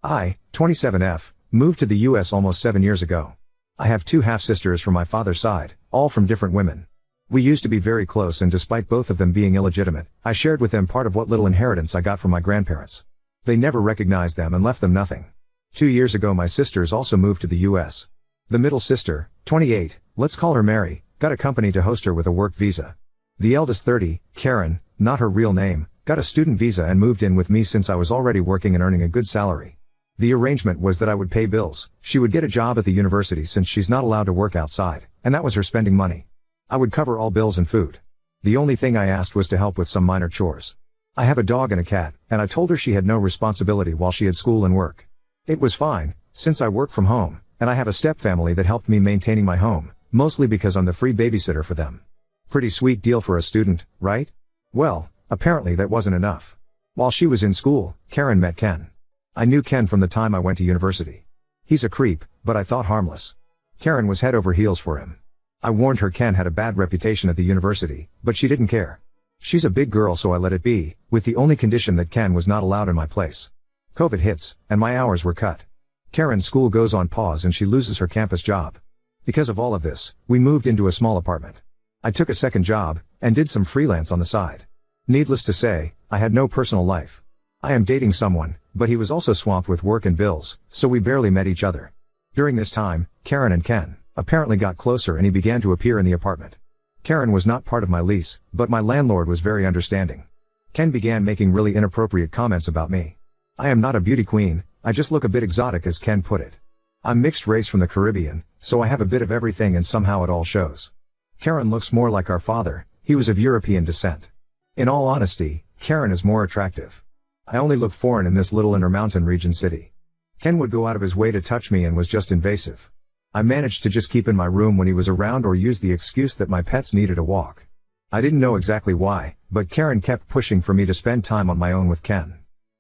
I, 27F, moved to the US almost 7 years ago. I have 2 half-sisters from my father's side, all from different women. We used to be very close, and despite both of them being illegitimate, I shared with them part of what little inheritance I got from my grandparents. They never recognized them and left them nothing. 2 years ago my sisters also moved to the US. The middle sister, 28, let's call her Mary, got a company to host her with a work visa. The eldest 30, Karen, not her real name, got a student visa and moved in with me since I was already working and earning a good salary. The arrangement was that I would pay bills, she would get a job at the university since she's not allowed to work outside, and that was her spending money. I would cover all bills and food. The only thing I asked was to help with some minor chores. I have a dog and a cat, and I told her she had no responsibility while she had school and work. It was fine, since I work from home, and I have a stepfamily that helped me maintaining my home, mostly because I'm the free babysitter for them. Pretty sweet deal for a student, right? Well, apparently that wasn't enough. While she was in school, Karen met Ken. I knew Ken from the time I went to university. He's a creep, but I thought harmless. Karen was head over heels for him. I warned her Ken had a bad reputation at the university, but she didn't care. She's a big girl, so I let it be, with the only condition that Ken was not allowed in my place. COVID hits, and my hours were cut. Karen's school goes on pause and she loses her campus job. Because of all of this, we moved into a small apartment. I took a second job, and did some freelance on the side. Needless to say, I had no personal life. I am dating someone, but he was also swamped with work and bills, so we barely met each other. During this time, Karen and Ken apparently got closer and he began to appear in the apartment. Karen was not part of my lease, but my landlord was very understanding. Ken began making really inappropriate comments about me. I am not a beauty queen, I just look a bit exotic, as Ken put it. I'm mixed race from the Caribbean, so I have a bit of everything and somehow it all shows. Karen looks more like our father, he was of European descent. In all honesty, Karen is more attractive. I only look foreign in this little Intermountain region city. Ken would go out of his way to touch me and was just invasive. I managed to just keep in my room when he was around or use the excuse that my pets needed a walk. I didn't know exactly why, but Karen kept pushing for me to spend time on my own with Ken.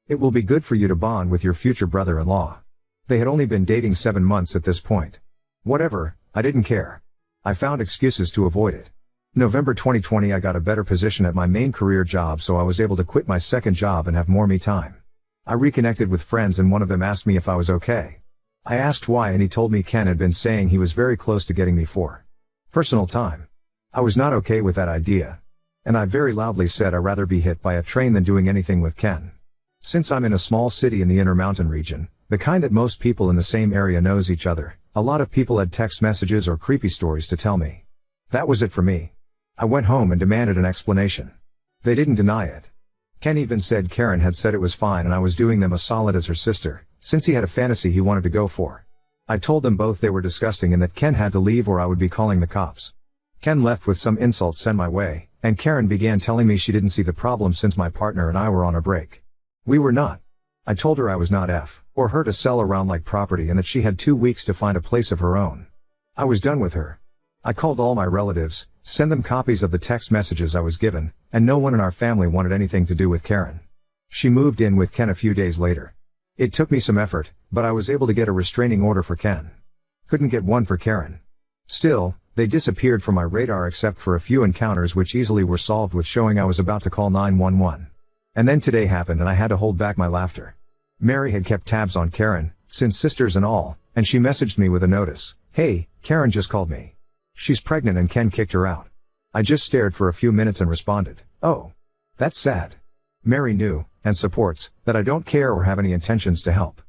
It will be good for you to bond with your future brother-in-law. They had only been dating 7 months at this point. Whatever, I didn't care. I found excuses to avoid it. November 2020 I got a better position at my main career job, so I was able to quit my second job and have more me time. I reconnected with friends and one of them asked me if I was okay. I asked why and he told me Ken had been saying he was very close to getting me for personal time. I was not okay with that idea. And I very loudly said I'd rather be hit by a train than doing anything with Ken. Since I'm in a small city in the Intermountain region, the kind that most people in the same area knows each other, a lot of people had text messages or creepy stories to tell me. That was it for me. I went home and demanded an explanation. They didn't deny it. Ken even said Karen had said it was fine and I was doing them a solid as her sister, since he had a fantasy he wanted to go for. I told them both they were disgusting and that Ken had to leave or I would be calling the cops. Ken left with some insults sent my way, and Karen began telling me she didn't see the problem since my partner and I were on a break. We were not. I told her I was not F or her to sell around like property and that she had 2 weeks to find a place of her own. I was done with her. I called all my relatives, sent them copies of the text messages I was given, and no one in our family wanted anything to do with Karen. She moved in with Ken a few days later. It took me some effort, but I was able to get a restraining order for Ken. Couldn't get one for Karen. Still, they disappeared from my radar except for a few encounters which easily were solved with showing I was about to call 911. And then today happened and I had to hold back my laughter. Mary had kept tabs on Karen, since sisters and all, and she messaged me with a notice. Hey, Karen just called me. She's pregnant and Ken kicked her out. I just stared for a few minutes and responded, oh. That's sad. Mary knew, and supports, that I don't care or have any intentions to help.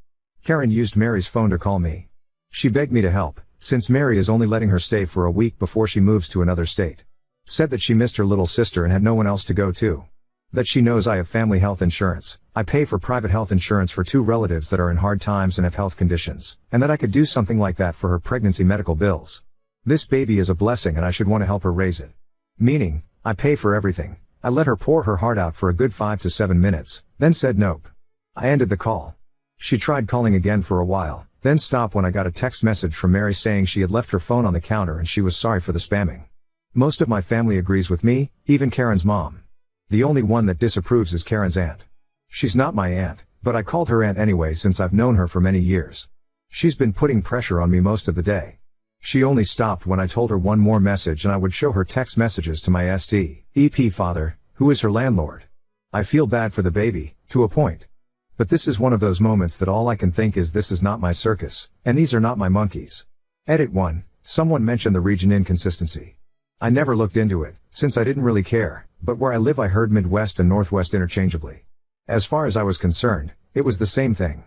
Karen used Mary's phone to call me. She begged me to help, since Mary is only letting her stay for a week before she moves to another state. Said that she missed her little sister and had no one else to go to. That she knows I have family health insurance, I pay for private health insurance for 2 relatives that are in hard times and have health conditions, and that I could do something like that for her pregnancy medical bills. This baby is a blessing and I should want to help her raise it. Meaning, I pay for everything. I let her pour her heart out for a good 5 to 7 minutes, then said nope. I ended the call. She tried calling again for a while, then stopped when I got a text message from Mary saying she had left her phone on the counter and she was sorry for the spamming. Most of my family agrees with me, even Karen's mom. The only one that disapproves is Karen's aunt. She's not my aunt, but I called her aunt anyway since I've known her for many years. She's been putting pressure on me most of the day. She only stopped when I told her one more message and I would show her text messages to my ST, EP father, who is her landlord. I feel bad for the baby, to a point. But this is one of those moments that all I can think is this is not my circus, and these are not my monkeys. Edit 1. Someone mentioned the region inconsistency. I never looked into it, since I didn't really care, but where I live I heard Midwest and Northwest interchangeably. As far as I was concerned, it was the same thing.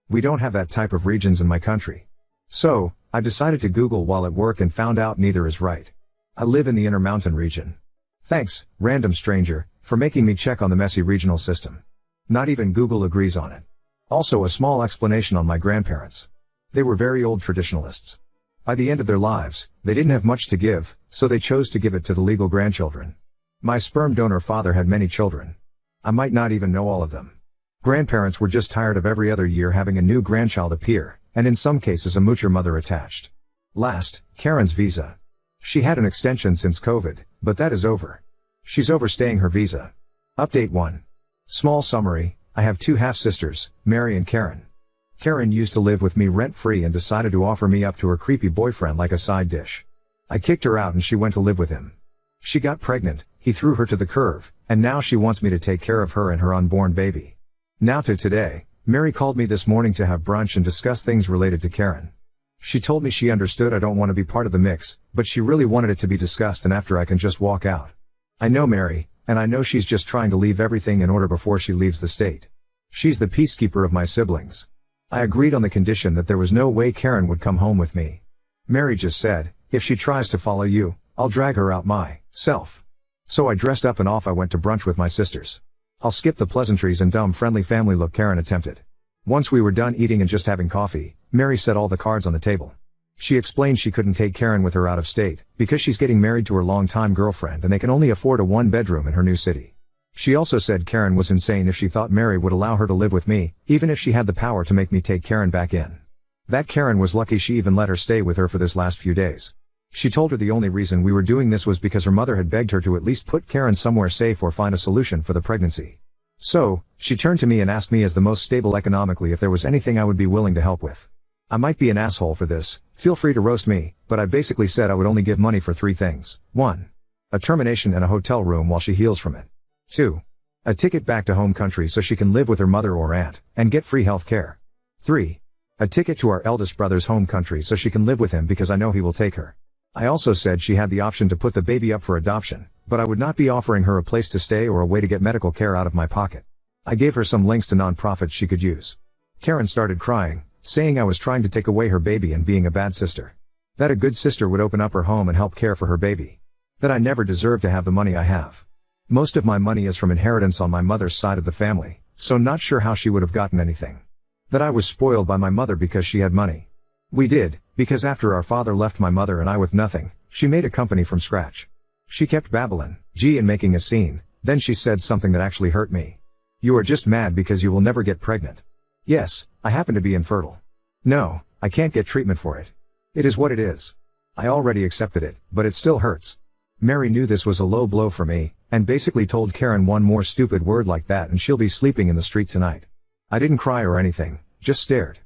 We don't have that type of regions in my country. So, I decided to Google while at work and found out neither is right. I live in the Intermountain region. Thanks, random stranger, for making me check on the messy regional system. Not even Google agrees on it. Also a small explanation on my grandparents. They were very old traditionalists. By the end of their lives, they didn't have much to give, so they chose to give it to the legal grandchildren. My sperm donor father had many children. I might not even know all of them. Grandparents were just tired of every other year having a new grandchild appear, and in some cases a moocher mother attached. Last, Karen's visa. She had an extension since COVID, but that is over. She's overstaying her visa. Update 1. Small summary, I have 2 half-sisters, Mary and Karen. Karen used to live with me rent-free and decided to offer me up to her creepy boyfriend like a side dish. I kicked her out and she went to live with him. She got pregnant, he threw her to the curb, and now she wants me to take care of her and her unborn baby. Now to today, Mary called me this morning to have brunch and discuss things related to Karen. She told me she understood I don't want to be part of the mix, but she really wanted it to be discussed and after I can just walk out. I know Mary, and I know she's just trying to leave everything in order before she leaves the state. She's the peacekeeper of my siblings. I agreed on the condition that there was no way Karen would come home with me. Mary just said, if she tries to follow you, I'll drag her out myself. So I dressed up and off I went to brunch with my sisters. I'll skip the pleasantries and dumb friendly family look Karen attempted. Once we were done eating and just having coffee, Mary set all the cards on the table. She explained she couldn't take Karen with her out of state, because she's getting married to her longtime girlfriend and they can only afford a 1-bedroom in her new city. She also said Karen was insane if she thought Mary would allow her to live with me, even if she had the power to make me take Karen back in. That Karen was lucky she even let her stay with her for this last few days. She told her the only reason we were doing this was because her mother had begged her to at least put Karen somewhere safe or find a solution for the pregnancy. So, she turned to me and asked me as the most stable economically if there was anything I would be willing to help with. I might be an asshole for this, feel free to roast me, but I basically said I would only give money for 3 things. 1. A termination and a hotel room while she heals from it. 2. A ticket back to home country so she can live with her mother or aunt, and get free health care. 3. A ticket to our eldest brother's home country so she can live with him because I know he will take her. I also said she had the option to put the baby up for adoption, but I would not be offering her a place to stay or a way to get medical care out of my pocket. I gave her some links to non-profits she could use. Karen started crying, saying I was trying to take away her baby and being a bad sister. That a good sister would open up her home and help care for her baby. That I never deserved to have the money I have. Most of my money is from inheritance on my mother's side of the family, so not sure how she would have gotten anything. That I was spoiled by my mother because she had money. We did, because after our father left my mother and I with nothing, she made a company from scratch. She kept babbling, and making a scene, then she said something that actually hurt me. You are just mad because you will never get pregnant. Yes, I happen to be infertile. No, I can't get treatment for it. It is what it is. I already accepted it, but it still hurts. Mary knew this was a low blow for me, and basically told Karen one more stupid word like that and she'll be sleeping in the street tonight. I didn't cry or anything, just stared.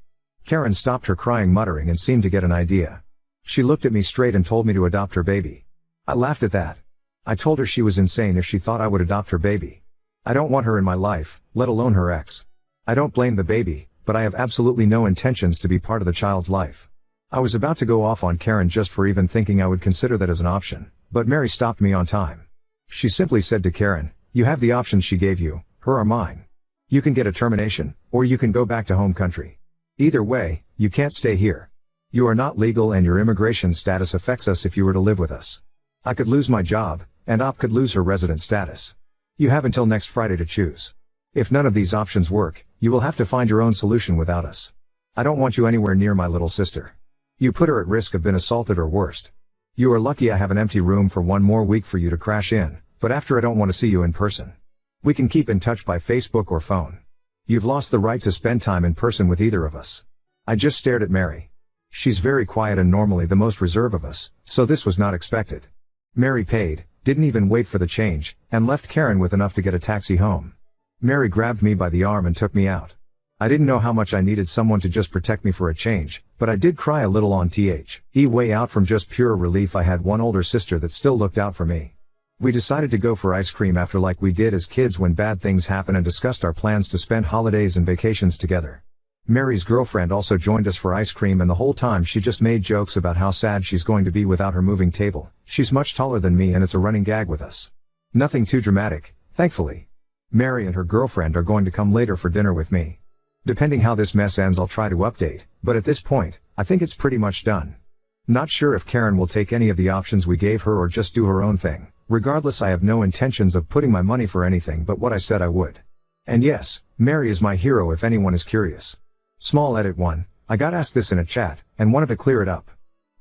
Karen stopped her crying muttering and seemed to get an idea. She looked at me straight and told me to adopt her baby. I laughed at that. I told her she was insane if she thought I would adopt her baby. I don't want her in my life, let alone her ex. I don't blame the baby, but I have absolutely no intentions to be part of the child's life. I was about to go off on Karen just for even thinking I would consider that as an option, but Mary stopped me on time. She simply said to Karen, you have the options she gave you, her or mine. You can get a termination, or you can go back to home country. Either way, you can't stay here. You are not legal and your immigration status affects us if you were to live with us. I could lose my job, and Op could lose her resident status. You have until next Friday to choose. If none of these options work, you will have to find your own solution without us. I don't want you anywhere near my little sister. You put her at risk of being assaulted or worst. You are lucky I have an empty room for 1 more week for you to crash in, but after I don't want to see you in person. We can keep in touch by Facebook or phone. You've lost the right to spend time in person with either of us. I just stared at Mary. She's very quiet and normally the most reserved of us, so this was not expected. Mary paid, didn't even wait for the change, and left Karen with enough to get a taxi home. Mary grabbed me by the arm and took me out. I didn't know how much I needed someone to just protect me for a change, but I did cry a little on the way out from just pure relief I had one older sister that still looked out for me. We decided to go for ice cream after, like we did as kids when bad things happen, and discussed our plans to spend holidays and vacations together. Mary's girlfriend also joined us for ice cream, and the whole time she just made jokes about how sad she's going to be without her moving table. She's much taller than me and it's a running gag with us. Nothing too dramatic, thankfully. Mary and her girlfriend are going to come later for dinner with me. Depending how this mess ends, I'll try to update, but at this point, I think it's pretty much done. Not sure if Karen will take any of the options we gave her or just do her own thing. Regardless, I have no intentions of putting my money for anything but what I said I would. And yes, Mary is my hero if anyone is curious. Small edit 1, I got asked this in a chat, and wanted to clear it up.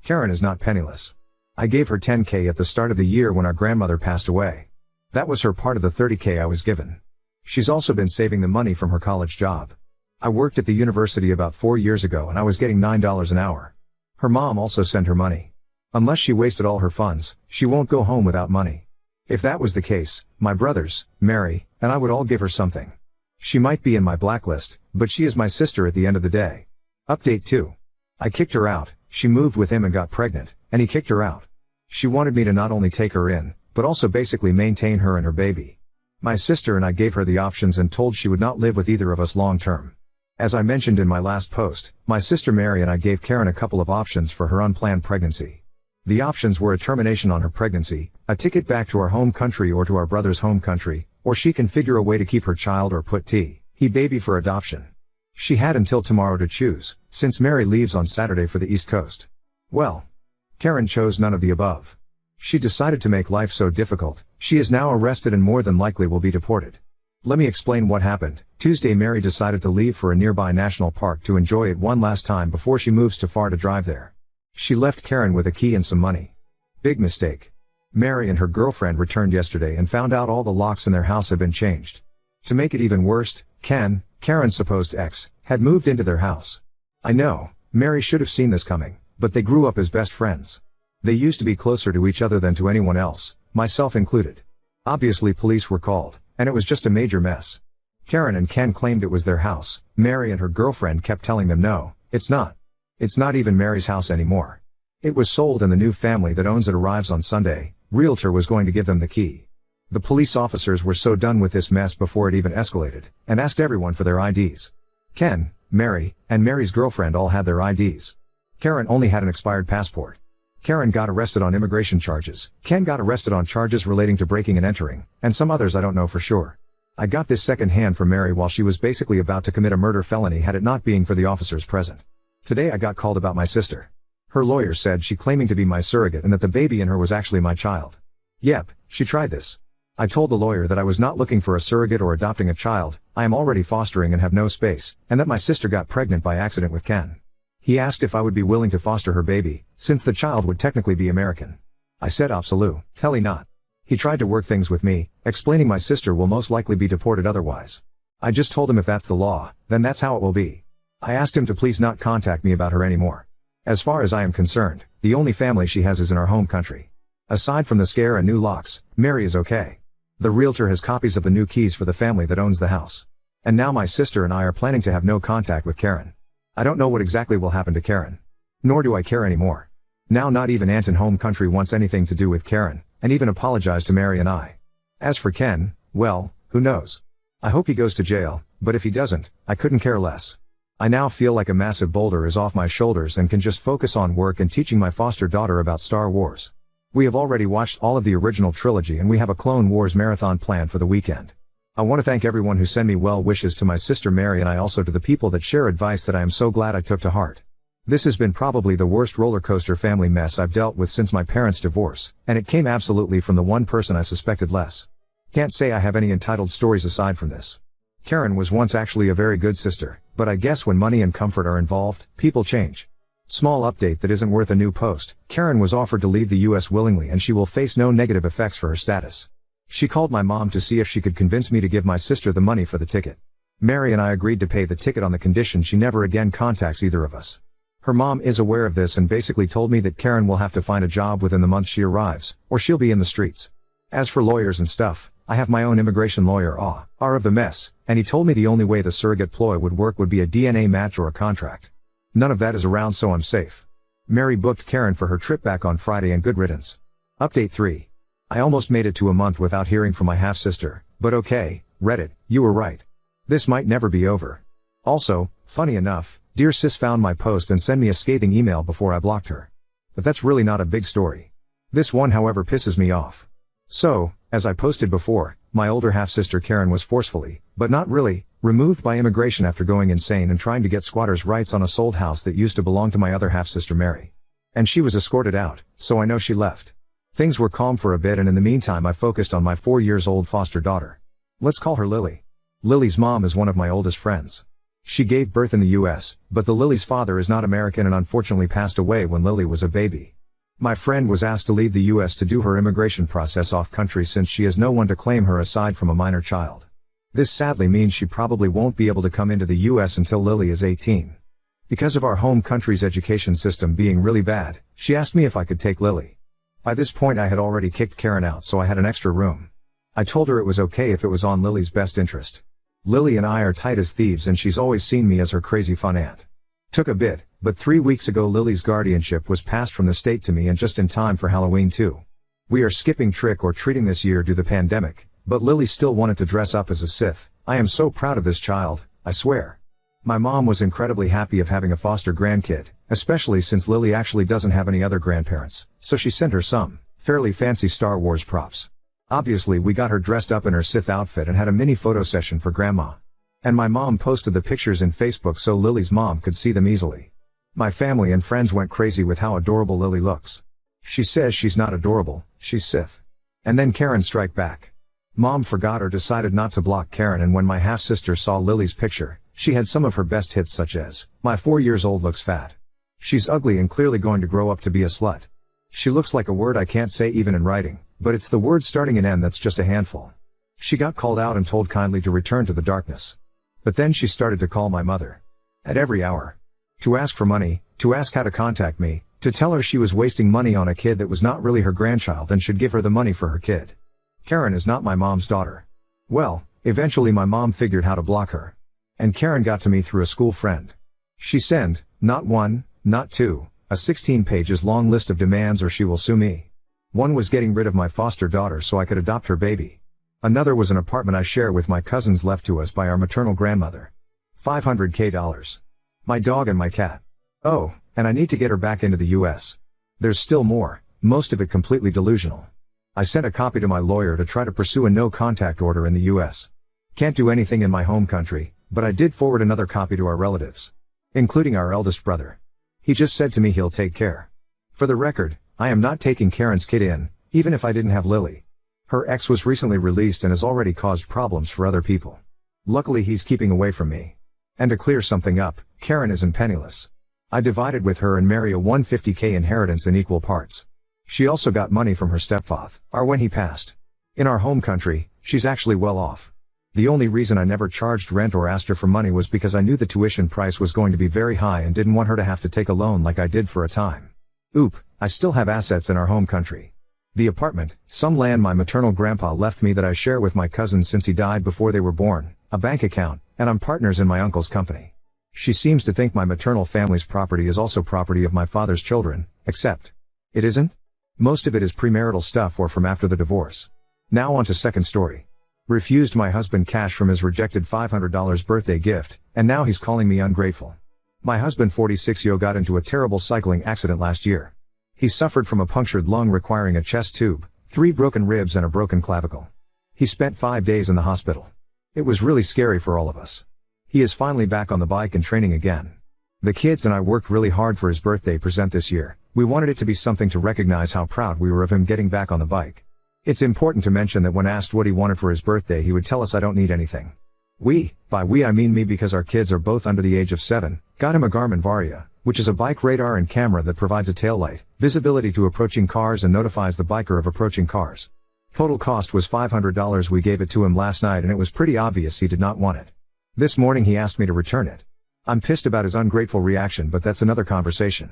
Karen is not penniless. I gave her $10K at the start of the year when our grandmother passed away. That was her part of the $30K I was given. She's also been saving the money from her college job. I worked at the university about 4 years ago and I was getting $9 an hour. Her mom also sent her money. Unless she wasted all her funds, she won't go home without money. If that was the case, my brothers, Mary, and I would all give her something. She might be in my blacklist, but she is my sister at the end of the day. Update 2. I kicked her out, she moved with him and got pregnant, and he kicked her out. She wanted me to not only take her in, but also basically maintain her and her baby. My sister and I gave her the options and told she would not live with either of us long term. As I mentioned in my last post, my sister Mary and I gave Karen a couple of options for her unplanned pregnancy. The options were a termination on her pregnancy, a ticket back to our home country or to our brother's home country, or she can figure a way to keep her child or put he baby for adoption. She had until tomorrow to choose, since Mary leaves on Saturday for the East Coast. Well, Karen chose none of the above. She decided to make life so difficult, she is now arrested and more than likely will be deported. Let me explain what happened. Tuesday, Mary decided to leave for a nearby national park to enjoy it one last time before she moves too far to drive there. She left Karen with a key and some money. Big mistake. Mary and her girlfriend returned yesterday and found out all the locks in their house had been changed. To make it even worse, Ken, Karen's supposed ex, had moved into their house. I know, Mary should have seen this coming, but they grew up as best friends. They used to be closer to each other than to anyone else, myself included. Obviously police were called, and it was just a major mess. Karen and Ken claimed it was their house. Mary and her girlfriend kept telling them no, it's not. It's not even Mary's house anymore. It was sold and the new family that owns it arrives on Sunday. Realtor was going to give them the key. The police officers were so done with this mess before it even escalated, and asked everyone for their IDs. Ken, Mary, and Mary's girlfriend all had their IDs. Karen only had an expired passport. Karen got arrested on immigration charges. Ken got arrested on charges relating to breaking and entering, and some others I don't know for sure. I got this second-hand from Mary while she was basically about to commit a murder felony had it not been for the officers present. Today I got called about my sister. Her lawyer said she claiming to be my surrogate and that the baby in her was actually my child. Yep, she tried this. I told the lawyer that I was not looking for a surrogate or adopting a child, I am already fostering and have no space, and that my sister got pregnant by accident with Ken. He asked if I would be willing to foster her baby, since the child would technically be American. I said absolutely not. He tried to work things with me, explaining my sister will most likely be deported otherwise. I just told him if that's the law, then that's how it will be. I asked him to please not contact me about her anymore. As far as I am concerned, the only family she has is in our home country. Aside from the scare and new locks, Mary is okay. The realtor has copies of the new keys for the family that owns the house. And now my sister and I are planning to have no contact with Karen. I don't know what exactly will happen to Karen. Nor do I care anymore. Now not even Aunt in home country wants anything to do with Karen, and even apologized to Mary and I. As for Ken, well, who knows? I hope he goes to jail, but if he doesn't, I couldn't care less. I now feel like a massive boulder is off my shoulders and can just focus on work and teaching my foster daughter about Star Wars. We have already watched all of the original trilogy and we have a Clone Wars marathon planned for the weekend. I want to thank everyone who sent me well wishes to my sister Mary and I also to the people that share advice that I am so glad I took to heart. This has been probably the worst roller coaster family mess I've dealt with since my parents' divorce, and it came absolutely from the one person I suspected less. Can't say I have any entitled stories aside from this. Karen was once actually a very good sister, but I guess when money and comfort are involved, people change. Small update that isn't worth a new post. Karen was offered to leave the US willingly and she will face no negative effects for her status. She called my mom to see if she could convince me to give my sister the money for the ticket. Mary and I agreed to pay the ticket on the condition she never again contacts either of us. Her mom is aware of this and basically told me that Karen will have to find a job within the month she arrives, or she'll be in the streets. As for lawyers and stuff, I have my own immigration lawyer of the mess, and he told me the only way the surrogate ploy would work would be a DNA match or a contract. None of that is around so I'm safe. Mary booked Karen for her trip back on Friday and good riddance. Update 3. I almost made it to a month without hearing from my half-sister, but okay, Reddit, you were right. This might never be over. Also, funny enough, dear sis found my post and sent me a scathing email before I blocked her. But that's really not a big story. This one however pisses me off. So, as I posted before, my older half-sister Karen was forcefully, but not really, removed by immigration after going insane and trying to get squatters' rights on a sold house that used to belong to my other half-sister Mary. And she was escorted out, so I know she left. Things were calm for a bit, and in the meantime I focused on my 4-year-old foster daughter. Let's call her Lily. Lily's mom is one of my oldest friends. She gave birth in the US, but the Lily's father is not American and unfortunately passed away when Lily was a baby. My friend was asked to leave the US to do her immigration process off country since she has no one to claim her aside from a minor child. This sadly means she probably won't be able to come into the US until Lily is 18. Because of our home country's education system being really bad, she asked me if I could take Lily. By this point I had already kicked Karen out, so I had an extra room. I told her it was okay if it was on Lily's best interest. Lily and I are tight as thieves and she's always seen me as her crazy fun aunt. Took a bit, but 3 weeks ago Lily's guardianship was passed from the state to me, and just in time for Halloween too. We are skipping trick or treating this year due to the pandemic, but Lily still wanted to dress up as a Sith. I am so proud of this child, I swear. My mom was incredibly happy of having a foster grandkid, especially since Lily actually doesn't have any other grandparents, so she sent her some fairly fancy Star Wars props. Obviously we got her dressed up in her Sith outfit and had a mini photo session for Grandma. And my mom posted the pictures in Facebook so Lily's mom could see them easily. My family and friends went crazy with how adorable Lily looks. She says she's not adorable, she's Sith. And then Karen strike back. Mom forgot or decided not to block Karen, and when my half-sister saw Lily's picture, she had some of her best hits such as, "My 4-year-old looks fat. She's ugly and clearly going to grow up to be a slut. She looks like a word I can't say even in writing, but it's the word starting in N that's just a handful." She got called out and told kindly to return to the darkness. But then she started to call my mother. At every hour. To ask for money, to ask how to contact me, to tell her she was wasting money on a kid that was not really her grandchild and should give her the money for her kid. Karen is not my mom's daughter. Well, eventually my mom figured how to block her. And Karen got to me through a school friend. She sent, not one, not two, a 16 pages long list of demands or she will sue me. One was getting rid of my foster daughter so I could adopt her baby. Another was an apartment I share with my cousins left to us by our maternal grandmother. $500K. My dog and my cat. Oh, and I need to get her back into the US. There's still more, most of it completely delusional. I sent a copy to my lawyer to try to pursue a no-contact order in the US. Can't do anything in my home country, but I did forward another copy to our relatives. Including our eldest brother. He just said to me he'll take care. For the record, I am not taking Karen's kid in, even if I didn't have Lily. Her ex was recently released and has already caused problems for other people. Luckily he's keeping away from me. And to clear something up, Karen isn't penniless. I divided with her and Mary a $150K inheritance in equal parts. She also got money from her stepfather, when he passed. In our home country, she's actually well off. The only reason I never charged rent or asked her for money was because I knew the tuition price was going to be very high and didn't want her to have to take a loan like I did for a time. Oop, I still have assets in our home country. The apartment, some land my maternal grandpa left me that I share with my cousins since he died before they were born, a bank account, and I'm partners in my uncle's company. She seems to think my maternal family's property is also property of my father's children, except it isn't. Most of it is premarital stuff or from after the divorce. Now on to second story. Refused my husband cash from his rejected $500 birthday gift, and now he's calling me ungrateful. My husband 46 got into a terrible cycling accident last year. He suffered from a punctured lung requiring a chest tube, 3 broken ribs and a broken clavicle. He spent 5 days in the hospital. It was really scary for all of us. He is finally back on the bike and training again. The kids and I worked really hard for his birthday present this year. We wanted it to be something to recognize how proud we were of him getting back on the bike. It's important to mention that when asked what he wanted for his birthday he would tell us I don't need anything. By we I mean me because our kids are both under the age of 7, got him a Garmin Varia, which is a bike radar and camera that provides a taillight, visibility to approaching cars and notifies the biker of approaching cars. Total cost was $500. We gave it to him last night and it was pretty obvious he did not want it. This morning he asked me to return it. I'm pissed about his ungrateful reaction, but that's another conversation.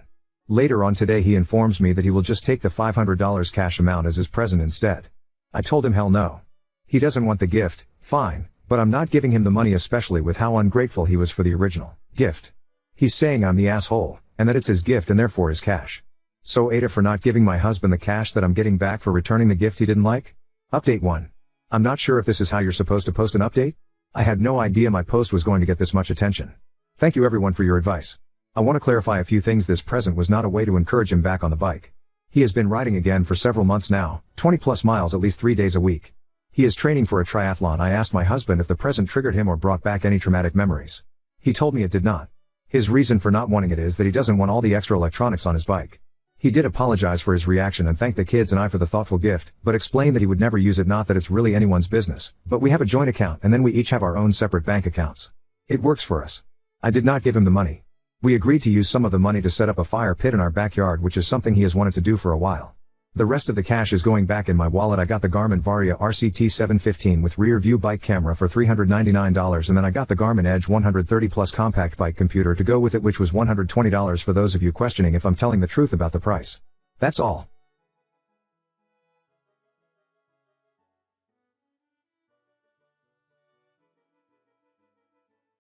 Later on today he informs me that he will just take the $500 cash amount as his present instead. I told him hell no. He doesn't want the gift, fine, but I'm not giving him the money, especially with how ungrateful he was for the original gift. He's saying I'm the asshole, and that it's his gift and therefore his cash. So Ada for not giving my husband the cash that I'm getting back for returning the gift he didn't like? Update 1. I'm not sure if this is how you're supposed to post an update. I had no idea my post was going to get this much attention. Thank you everyone for your advice. I want to clarify a few things. This present was not a way to encourage him back on the bike. He has been riding again for several months now, 20 plus miles at least 3 days a week. He is training for a triathlon. I asked my husband if the present triggered him or brought back any traumatic memories. He told me it did not. His reason for not wanting it is that he doesn't want all the extra electronics on his bike. He did apologize for his reaction and thanked the kids and I for the thoughtful gift, but explained that he would never use it. Not that it's really anyone's business, but we have a joint account and then we each have our own separate bank accounts. It works for us. I did not give him the money. We agreed to use some of the money to set up a fire pit in our backyard, which is something he has wanted to do for a while. The rest of the cash is going back in my wallet. I got the Garmin Varia RCT 715 with rear view bike camera for $399 and then I got the Garmin Edge 130 Plus compact bike computer to go with it, which was $120 for those of you questioning if I'm telling the truth about the price. That's all.